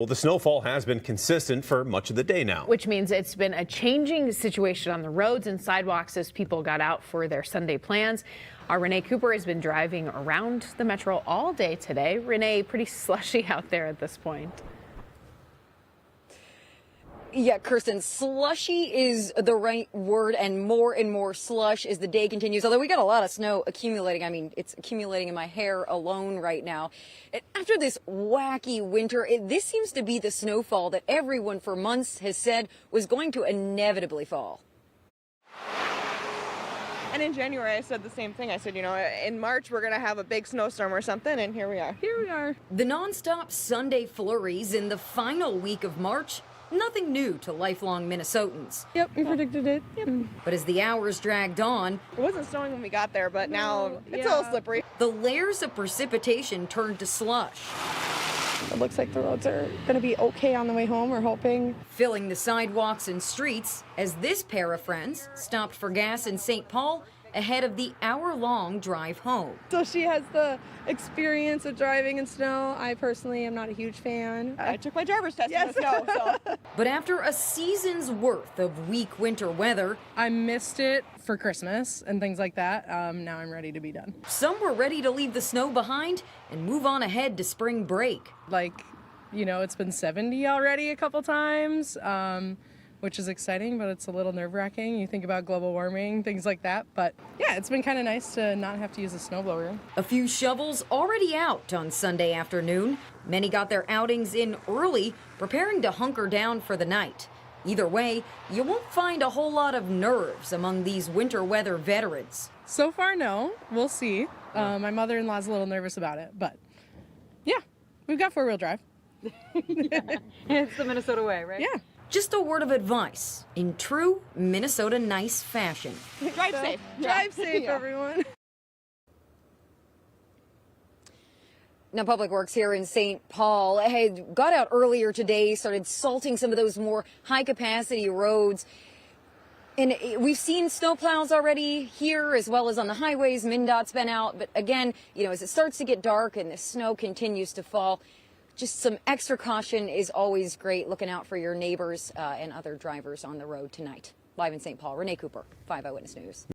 Well, the snowfall has been consistent for much of the day now. Which means it's been a changing situation on the roads and sidewalks as people got out for their Sunday plans. Our Renee Cooper has been driving around the metro all day today. Renee, pretty slushy out there at this point. Yeah, Kirsten, slushy is the right word, and more slush as the day continues. Although we got a lot of snow accumulating. I mean, it's accumulating in my hair alone right now. After this wacky winter, this seems to be the snowfall that everyone for months has said was going to inevitably fall. And in January, I said the same thing. I said, you know, in March, we're going to have a big snowstorm or something, and here we are. Here we are. The nonstop Sunday flurries in the final week of March. Nothing new to lifelong Minnesotans. Yep, we predicted it. Yep. But as the hours dragged on, It wasn't snowing when we got there, but now it's a little slippery. the layers of precipitation turned to slush, It looks like the roads are going to be okay on the way home, we're hoping. filling the sidewalks and streets as this pair of friends stopped for gas in St. Paul ahead of the hour-long drive home. So she has the experience of driving in snow. I personally am not a huge fan. I took my driver's test in the snow, so. But after a season's worth of weak winter weather, I missed it for Christmas and things like that. Now I'm ready to be done. some were ready to leave the snow behind and move on ahead to spring break. Like, you know, it's been 70 already a couple times, which is exciting, but it's a little nerve-wracking. You think about global warming, things like that. But yeah, it's been kind of nice to not have to use a snowblower. A few shovels already out on Sunday afternoon. Many got their outings in early, preparing to hunker down for the night. Either way, you won't find a whole lot of nerves among these winter weather veterans. So far, no. We'll see. My mother-in-law's a little nervous about it, but yeah, we've got four-wheel drive. It's the Minnesota way, right? Yeah. Just a word of advice in true Minnesota nice fashion. Drive safe. Drive safe, Yeah. everyone. Now, Public Works here in St. Paul had got out earlier today, started salting some of those more high-capacity roads. And we've seen snowplows already here as well as on the highways. MnDOT's been out. But again, you know, as it starts to get dark and the snow continues to fall, just some extra caution is always great. Looking out for your neighbors and other drivers on the road tonight. Live in St. Paul, Renee Cooper, 5 Eyewitness News.